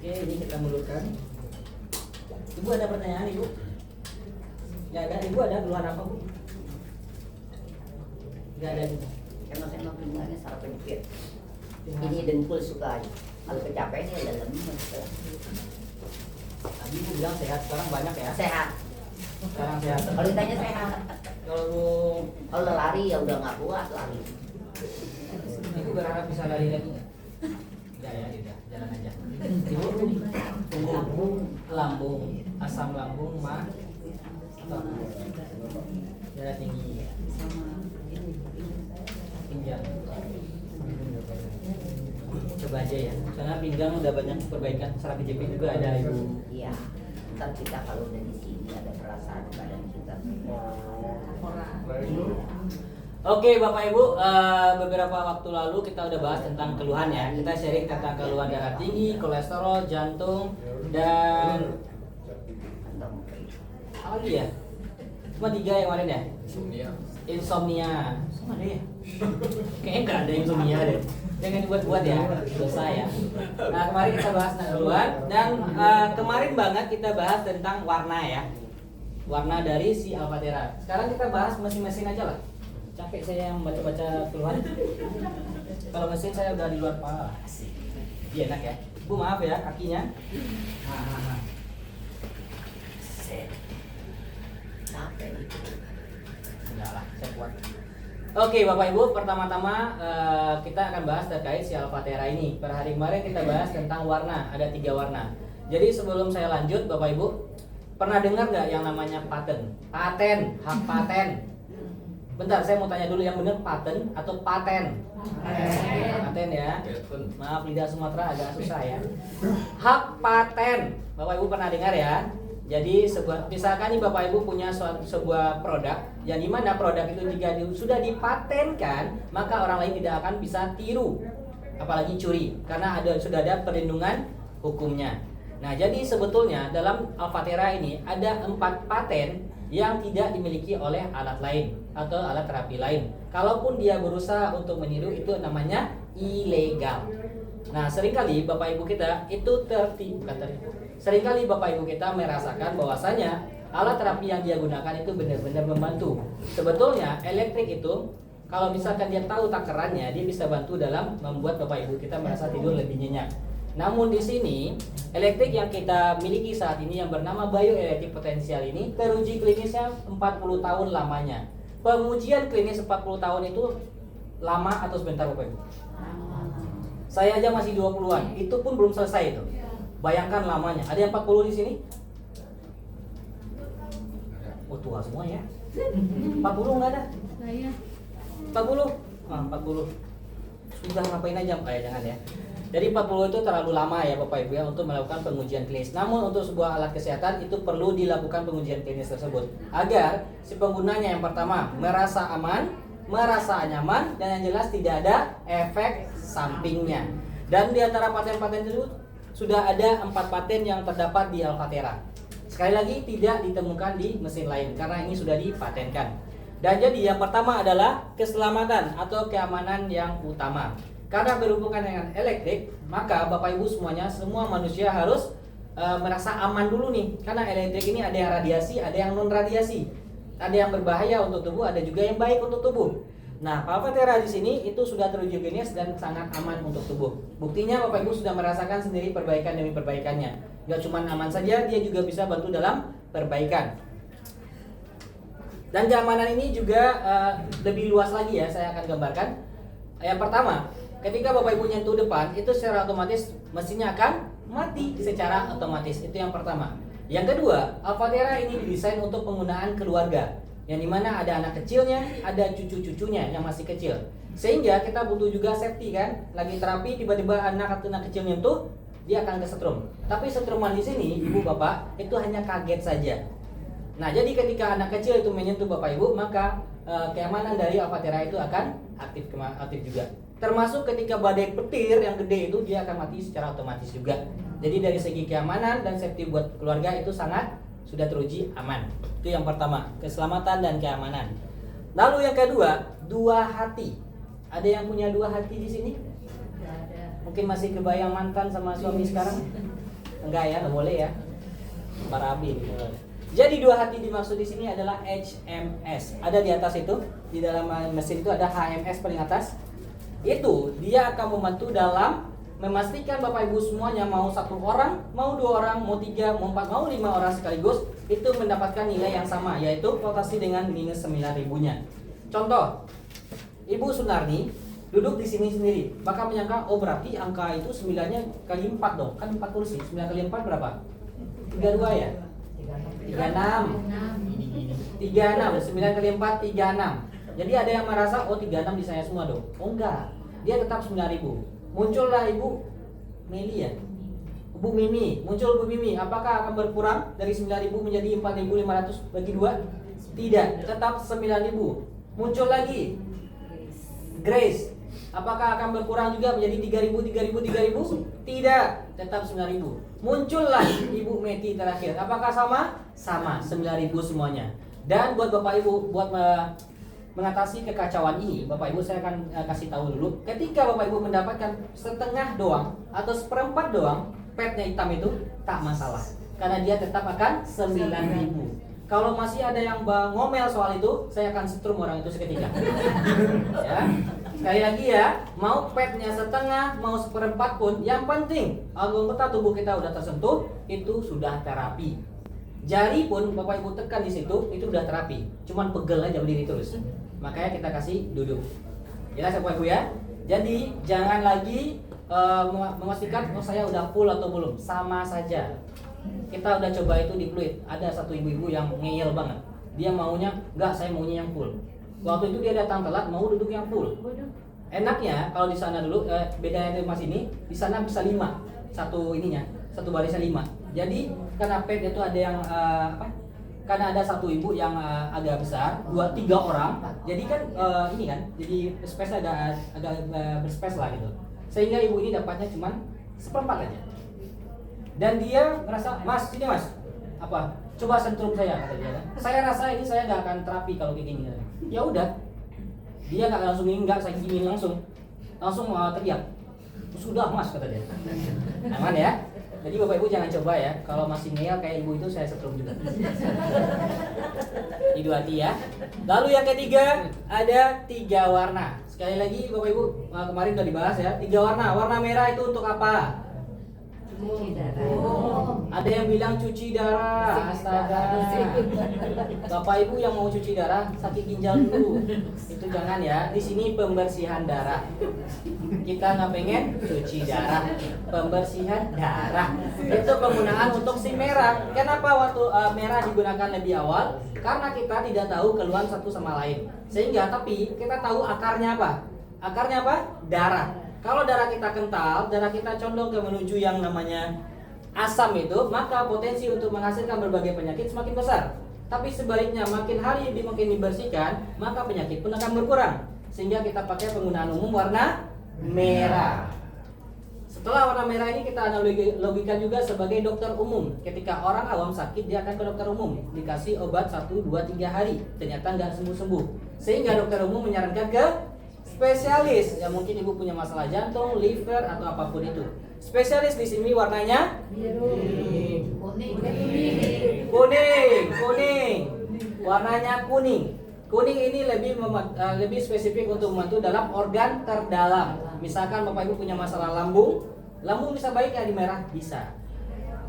Oke, ini kita mundurkan. Ibu ada pertanyaan, Ibu? Nggak ada, Ibu ada keluhan apa, Bu? Nggak ada, Ibu. Karena saya mau pinggangnya salah penjepit. Ini dengkul suka aja. Kalau kecapean ya dalam Tadi Ibu bilang sehat, sekarang banyak ya? sehat. Sekarang sehat. Kalau ditanya sehat. Kalau Kalau lari ya udah nggak kuat lari. Ibu berharap bisa lari lagi nggak? Nggak ya, udah jalan aja. Ibu lambung, asam lambung, mah, darah tinggi, pinggang. Coba aja ya, karena pinggang udah banyak perbaikan. Secara PJP juga ada, Ibu. Iya. Ntar kita kalau udah di sini ada perasaan badan kita. Oke Bapak Ibu, beberapa waktu lalu kita udah bahas tentang keluhan ya. Kita sharing tentang keluhan darah tinggi, kolesterol, jantung, dan apa lagi ya? Cuma 3 yang kemarin ya? Insomnia. Sama deh ya? Kayaknya nggak ada insomnia deh. Jangan dibuat-buat ya, dosa ya. Nah kemarin kita bahas tentang keluhan, dan kemarin banget kita bahas tentang warna ya. Warna dari si Alphatera. Sekarang kita bahas mesin-mesin aja lah. Capek saya yang baca-baca keluhan. Kalau mesin saya udah di luar pala. Iya enak ya. Bu maaf ya kakinya. Capek itu. Enggak lah, saya kuat. Oke Bapak Ibu, pertama-tama kita akan bahas terkait si Alphatera ini. Per hari kemarin kita bahas tentang warna, ada 3 warna. Jadi sebelum saya lanjut Bapak Ibu, pernah dengar nggak yang namanya paten? Paten, hak paten. Bentar, saya mau tanya dulu yang benar paten atau paten? Paten ya. Maaf lidah Sumatera agak susah ya. Hak paten, Bapak Ibu pernah dengar ya? Jadi misalkan nih Bapak Ibu punya sebuah produk yang dimana produk itu jika sudah dipatenkan, maka orang lain tidak akan bisa tiru, apalagi curi, karena sudah ada perlindungan hukumnya. Nah jadi sebetulnya dalam Alphatera ini ada 4 paten yang tidak dimiliki oleh alat lain atau alat terapi lain. Kalaupun dia berusaha untuk meniru, itu namanya ilegal. Nah seringkali Bapak Ibu kita itu seringkali Bapak Ibu kita merasakan bahwasanya alat terapi yang dia gunakan itu benar-benar membantu. Sebetulnya elektrik itu kalau misalkan dia tahu takarannya, dia bisa bantu dalam membuat Bapak Ibu kita merasa tidur lebih nyenyak. Namun di sini elektrik yang kita miliki saat ini yang bernama bioelektrik potensial ini teruji klinisnya 40 tahun lamanya. Pengujian klinis 40 tahun itu lama atau sebentar Bapak Ibu? Saya aja masih 20-an, itu pun belum selesai itu. Bayangkan lamanya. Ada yang 40 di sini? Oh tua semua ya. 40 enggak ada? Saya 40? Ah, 40. Sudah ngapain aja? Jangan ya. Jadi 40 itu terlalu lama ya Bapak Ibu ya untuk melakukan pengujian klinis. Namun untuk sebuah alat kesehatan itu perlu dilakukan pengujian klinis tersebut agar si penggunanya yang pertama merasa aman, merasa nyaman, dan yang jelas tidak ada efek sampingnya. Dan di antara paten-paten tersebut sudah ada 4 paten yang terdapat di Alphatera. Sekali lagi tidak ditemukan di mesin lain karena ini sudah dipatenkan. Dan jadi yang pertama adalah keselamatan atau keamanan yang utama. Karena berhubungan dengan elektrik, maka Bapak Ibu semuanya, semua manusia harus merasa aman dulu nih. Karena elektrik ini ada yang radiasi, ada yang non radiasi. Ada yang berbahaya untuk tubuh, ada juga yang baik untuk tubuh. Nah, Alphatera di sini itu sudah teruji klinis dan sangat aman untuk tubuh. Buktinya Bapak Ibu sudah merasakan sendiri perbaikan demi perbaikannya. Gak cuma aman saja, dia juga bisa bantu dalam perbaikan. Dan keamanan ini juga lebih luas lagi ya, saya akan gambarkan. Yang pertama, ketika Bapak Ibu nyentuh depan, itu secara otomatis mesinnya akan mati secara otomatis. Itu yang pertama. Yang kedua, Alphatera ini didesain untuk penggunaan keluarga, yang dimana ada anak kecilnya, ada cucu-cucunya yang masih kecil. Sehingga kita butuh juga safety kan. Lagi terapi tiba-tiba anak kecil nyentuh, dia akan kesetrum. Tapi setruman di sini, Ibu Bapak, itu hanya kaget saja. Nah, jadi ketika anak kecil itu menyentuh Bapak Ibu, maka keamanan dari Alphatera itu akan aktif juga. Termasuk ketika badai petir yang gede itu, dia akan mati secara otomatis juga. Jadi dari segi keamanan dan safety buat keluarga itu sangat sudah teruji aman. Itu yang pertama, keselamatan dan keamanan. Lalu yang kedua, 2 hati. Ada yang punya 2 hati di sini? nggak ada. Mungkin masih kebayang mantan sama suami sekarang? Enggak ya, nggak boleh ya. Parabi gitu. Jadi dua hati dimaksud di sini adalah HMS. Ada di atas itu, di dalam mesin itu ada HMS paling atas. Itu dia akan membantu dalam memastikan Bapak Ibu semuanya mau 1 orang, mau 2 orang, mau 3, mau 4, mau 5 orang sekaligus itu mendapatkan nilai yang sama, yaitu rotasi dengan minus 9.000-nya. Contoh, Ibu Sunarni duduk di sini sendiri, maka menyangka oh berarti angka itu 9-nya kali 4 dong, kan 4 kursi. 9 kali 4 berapa? 32 ya? 36 9 kali 4 36. Jadi ada yang merasa oh 36 di saya semua dong. Oh enggak, dia tetap 9.000. Muncullah Ibu Meli ya, Bu Mimi, muncul Bu Mimi. Apakah akan berkurang dari 9.000 menjadi 4.500 bagi 2? Tidak, tetap 9.000. Muncul lagi Grace. Apakah akan berkurang juga menjadi 3.000? Tidak, tetap 9.000. Muncullah Ibu Meti terakhir. Apakah sama? Sama, 9.000 semuanya. Dan buat Bapak Ibu, buat mengatasi kekacauan ini, Bapak Ibu saya akan kasih tahu dulu. Ketika Bapak Ibu mendapatkan setengah doang atau seperempat doang, petnya hitam itu tak masalah, karena dia tetap akan 9.000. Kalau masih ada yang ngomel soal itu, saya akan setrum orang itu seketika. Ya. Sekali lagi ya, mau petnya setengah, mau seperempat pun, yang penting anggota tubuh kita udah tersentuh, itu sudah terapi. Jari pun Bapak Ibu tekan di situ, itu udah terapi. Cuman pegel aja berdiri terus. Makanya kita kasih duduk. Jelas ya Bapak Ibu ya? Jadi jangan lagi memastikan oh saya udah full atau belum. Sama saja. Kita udah coba itu di Pluit. Ada satu ibu-ibu yang ngeyel banget. Dia maunya, enggak saya maunya yang full. Waktu itu dia datang telat mau duduk yang full. Enaknya kalau di sana dulu bedanya dari Mas ini, di sana bisa 5 satu ininya, satu barisnya 5. Jadi karena pet itu ada yang karena ada satu ibu yang agak besar, 2-3 orang. Jadi kan ini kan, jadi space agak berspace lah gitu. Sehingga ibu ini dapatnya cuma seperempat aja. Dan dia merasa, Mas, sini Mas, apa? Coba sentrum saya, kata dia. Saya rasa ini saya nggak akan terapi kalau kayak gini. Ya udah, dia nggak langsung ini, nggak saya gini langsung teriak. Sudah Mas, kata dia. Aman ya? Jadi Bapak Ibu jangan coba ya, kalau masih ngeyel kayak ibu itu saya setrum juga. Itu hati ya. Lalu yang ketiga ada 3 warna. Sekali lagi Bapak Ibu kemarin udah dibahas ya, 3 warna. Warna merah itu untuk apa? Cuci darah. Ada yang bilang cuci darah. Astaga. Bapak Ibu yang mau cuci darah sakit ginjal dulu. Itu jangan ya. Di sini pembersihan darah. Kita nggak pengen cuci darah. Pembersihan darah. Itu penggunaan untuk si merah. Kenapa waktu merah digunakan lebih awal? Karena kita tidak tahu keluhan satu sama lain. Sehingga tapi kita tahu akarnya apa? Akarnya apa? Darah. Kalau darah kita kental, darah kita condong ke menuju yang namanya asam itu, maka potensi untuk menghasilkan berbagai penyakit semakin besar. Tapi sebaliknya, makin hari makin dibersihkan, maka penyakit pun akan berkurang. Sehingga kita pakai penggunaan umum warna merah. Setelah warna merah ini kita analogikan juga sebagai dokter umum. Ketika orang awam sakit, dia akan ke dokter umum, dikasih obat 1, 2, 3 hari, ternyata nggak sembuh-sembuh. Sehingga dokter umum menyarankan ke spesialis. Ya mungkin ibu punya masalah jantung, liver atau apapun itu. Spesialis di sini warnanya biru. Kuning. Warnanya kuning. Kuning ini lebih spesifik untuk membantu dalam organ terdalam. Misalkan Bapak Ibu punya masalah lambung bisa baik ya di merah bisa.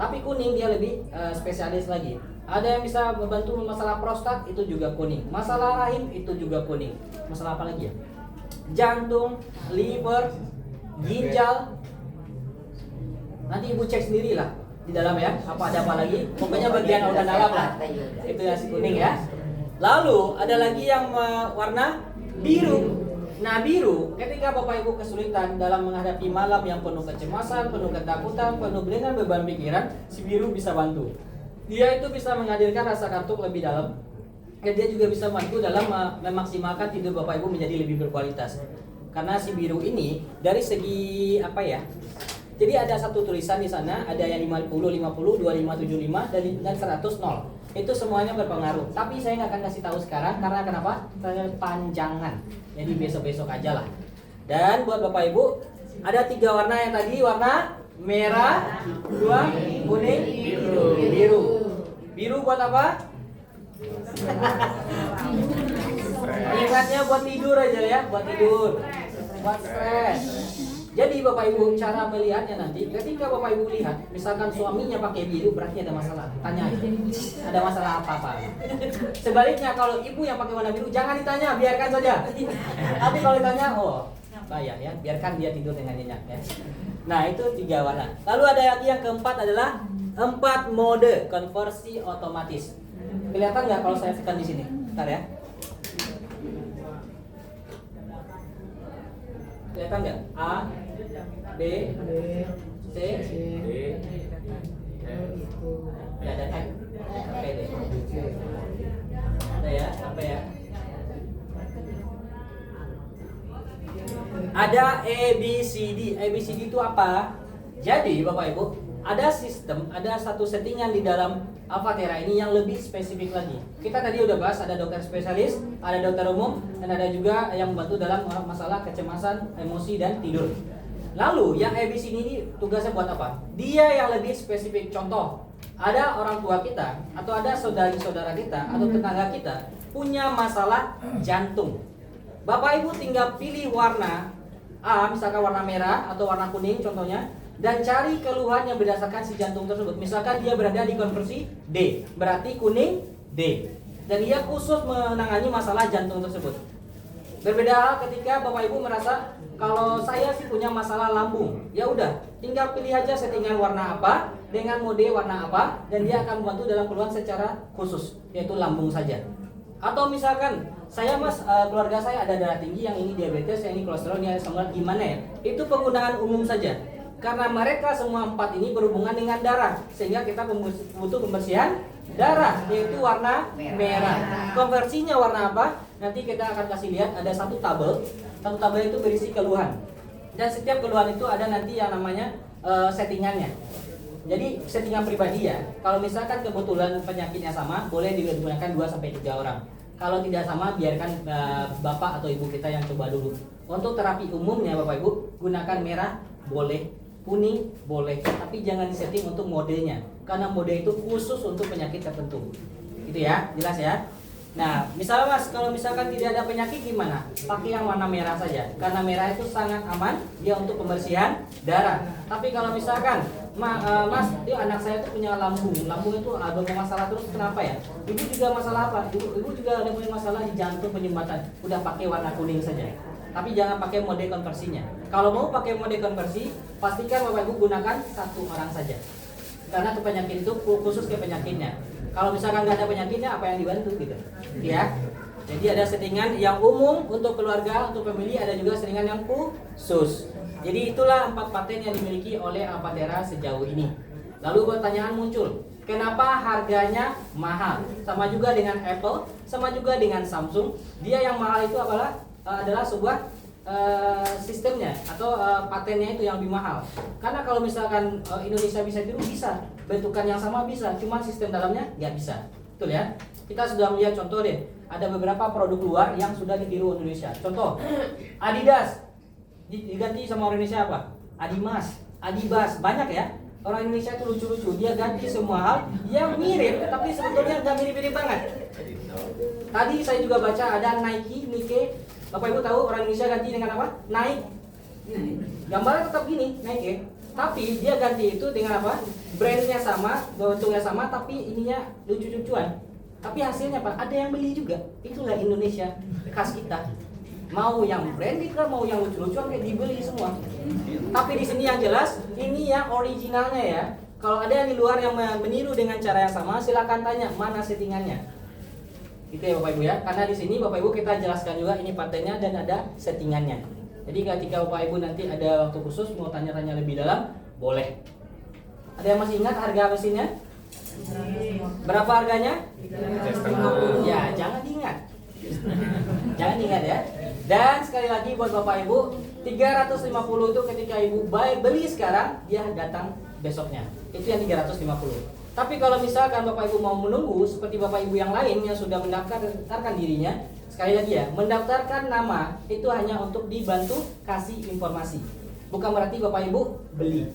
Tapi kuning dia lebih spesialis lagi. Ada yang bisa membantu masalah prostat itu juga kuning. Masalah rahim itu juga kuning. Masalah apa lagi ya? Jantung, liver, ginjal. Nanti ibu cek sendiri lah di dalam ya, ada apa lagi. Pokoknya bagian organ dalam lah. Itu yang si kuning ya. Lalu ada lagi yang warna biru. Nah biru, ketika Bapak Ibu kesulitan dalam menghadapi malam yang penuh kecemasan, penuh ketakutan, penuh dengan beban pikiran, si biru bisa bantu. Dia itu bisa menghadirkan rasa kantuk lebih dalam. Dan dia juga bisa bantu dalam memaksimalkan tidur Bapak Ibu menjadi lebih berkualitas. Karena si biru ini dari segi apa ya? Jadi ada satu tulisan di sana, ada yang 50, 50, 2575 dan 100 0. Itu semuanya berpengaruh. Tapi saya nggak akan kasih tahu sekarang karena kenapa? Karena panjangan. Jadi besok-besok aja lah. Dan buat Bapak Ibu ada 3 warna yang tadi, warna merah, 2 kuning, biru. Biru buat apa? Ingatnya buat tidur aja ya, buat tidur, buat stres. Jadi Bapak Ibu cara melihatnya nanti, ketika Bapak Ibu lihat, misalkan suaminya pakai biru berarti ada masalah. Tanya aja, ada masalah apa? Sebaliknya kalau ibu yang pakai warna biru jangan ditanya, biarkan saja. Tapi kalau ditanya, oh bahaya ya, biarkan dia tidur dengan nyenyak ya. Nah itu 3 warna. Lalu ada lagi yang keempat adalah 4 mode konversi otomatis. Kelihatan nggak kalau saya tekan di sini? Bentar ya. Kelihatan nggak? A, B, C, D, ya ada F, sampai D. Ada ya, sampai ya. Ada A, B, C, D. A, B, C, D itu apa? Jadi Bapak Ibu, ada sistem, ada satu settingan di dalam Alfatera ini yang lebih spesifik lagi. Kita tadi udah bahas ada dokter spesialis, ada dokter umum, dan ada juga yang membantu dalam masalah kecemasan, emosi, dan tidur. Lalu yang ABC ini tugasnya buat apa? Dia yang lebih spesifik. Contoh, ada orang tua kita atau ada saudari-saudara kita atau tetangga kita punya masalah jantung. Bapak Ibu tinggal pilih warna A, misalkan warna merah atau warna kuning contohnya, dan cari keluhan yang berdasarkan si jantung tersebut. Misalkan dia berada di konversi D, berarti kuning D. Dan dia khusus menangani masalah jantung tersebut. Berbeda hal ketika Bapak Ibu merasa kalau saya sih punya masalah lambung, ya udah, tinggal pilih aja settingan warna apa dengan mode warna apa, dan dia akan membantu dalam keluhan secara khusus, yaitu lambung saja. Atau misalkan saya mas, keluarga saya ada darah tinggi, yang ini diabetes, yang ini kolesterol, yang ini asam urat, gimana ya? Itu penggunaan umum saja. Karena mereka semua 4 ini berhubungan dengan darah, sehingga kita butuh pembersihan darah, yaitu warna merah. Konversinya warna apa? Nanti kita akan kasih lihat, ada satu tabel. Satu tabel itu berisi keluhan, dan setiap keluhan itu ada nanti yang namanya settingannya. Jadi settingan pribadi ya. Kalau misalkan kebetulan penyakitnya sama, boleh digunakan 2-3 orang. Kalau tidak sama, biarkan bapak atau ibu kita yang coba dulu. Untuk terapi umumnya Bapak Ibu, gunakan merah boleh, kuning boleh, tapi jangan disetting untuk modenya, karena mode itu khusus untuk penyakit tertentu. Gitu ya, jelas ya. Nah, misalnya mas, kalau misalkan tidak ada penyakit gimana? Pakai yang warna merah saja, karena merah itu sangat aman, dia untuk pembersihan darah. Tapi kalau misalkan mas, dia anak saya tuh punya lambung itu ada masalah terus, kenapa ya? Ibu juga masalah apa? Ibu juga ada punya masalah di jantung penyumbatan. Udah pakai warna kuning saja. Tapi jangan pakai mode konversinya. Kalau mau pakai mode konversi, pastikan Bapak Ibu gunakan 1 orang saja. Karena ke penyakit itu khusus ke penyakitnya. Kalau misalkan nggak ada penyakitnya, apa yang dibantu gitu, ya. Jadi ada settingan yang umum untuk keluarga, untuk family, ada juga settingan yang khusus. Jadi itulah 4 paten yang dimiliki oleh Alfatera sejauh ini. Lalu pertanyaan muncul, kenapa harganya mahal? Sama juga dengan Apple, sama juga dengan Samsung. Dia yang mahal itu adalah sebuah sistemnya atau patennya itu yang lebih mahal. Karena kalau misalkan Indonesia bisa tiru, bisa, bentukan yang sama bisa, cuma sistem dalamnya nggak bisa. Betul ya? Kita sudah melihat contoh deh, ada beberapa produk luar yang sudah ditiru Indonesia. Contoh, Adidas diganti sama orang Indonesia apa? Adimas, Adibas, banyak ya. Orang Indonesia itu lucu-lucu, dia ganti semua hal yang mirip, tapi sebetulnya nggak mirip-mirip banget. Tadi saya juga baca ada Nike. Bapak Ibu tahu orang Indonesia ganti dengan apa? Nike. Gambarnya tetap gini, Nike. Tapi dia ganti itu dengan apa? Brandnya sama, bentuknya sama, tapi ininya lucu-lucuan. Tapi hasilnya apa? Ada yang beli juga. Itulah Indonesia khas kita. Mau yang branded kan, mau yang lucu-lucuan kayak dibeli semua. Tapi di sini yang jelas, ini yang originalnya ya. Kalau ada yang di luar yang meniru dengan cara yang sama, silakan tanya mana settingannya. Itu ya Bapak Ibu ya. Karena di sini Bapak Ibu kita jelaskan juga ini patennya dan ada settingannya. Jadi ketika Bapak Ibu nanti ada waktu khusus mau tanya-tanya lebih dalam, boleh. Ada yang masih ingat harga mesinnya? Berapa harganya? Ya, jangan diingat. Jangan diingat ya. Dan sekali lagi buat Bapak Ibu, 350 itu ketika Ibu beli sekarang, dia datang besoknya. Itu yang 350. Tapi kalau misalkan Bapak Ibu mau menunggu seperti Bapak Ibu yang lain yang sudah mendaftarkan dirinya, sekali lagi ya, mendaftarkan nama itu hanya untuk dibantu kasih informasi. Bukan berarti Bapak Ibu beli.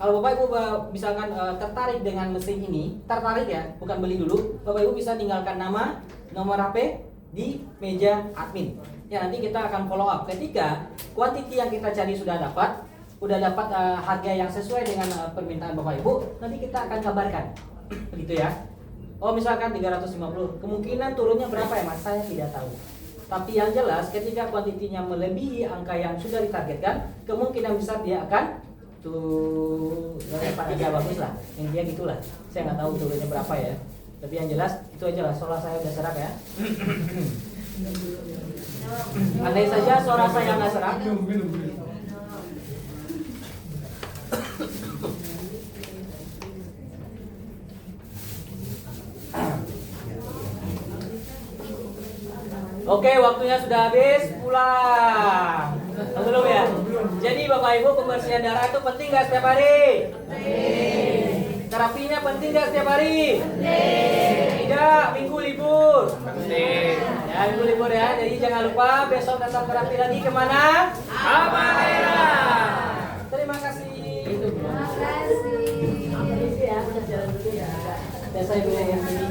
Kalau Bapak Ibu misalkan tertarik dengan mesin ini, tertarik ya, bukan beli dulu, Bapak Ibu bisa tinggalkan nama, nomor HP di meja admin. Ya, nanti kita akan follow up. Ketika kuantiti yang kita cari sudah dapat harga yang sesuai dengan permintaan Bapak Ibu, nanti kita akan kabarkan. Begitu ya. Oh, misalkan 350, kemungkinan turunnya berapa ya Mas? Saya tidak tahu. Tapi yang jelas ketika kuantitinya melebihi angka yang sudah ditargetkan, kemungkinan besar dia akan tuh agak bagus lah. Yang dia gitulah. Saya nggak tahu turunnya berapa ya. Tapi yang jelas itu aja lah. Soalnya saya udah serak ya. Andai saja suara saya nggak serak. Oke, waktunya sudah habis, pulang. Belum ya? Jadi Bapak Ibu, pembersihan darah itu penting nggak setiap hari? Penting. Terapinya penting nggak setiap hari? Penting. Tidak, minggu libur. Penting. Ya, minggu libur ya. Jadi jangan lupa besok datang terapi lagi kemana? Halmahera. Terima kasih. Terima kasih. Ya, udah jalan dulu ya. Dan saya pilih yang ini.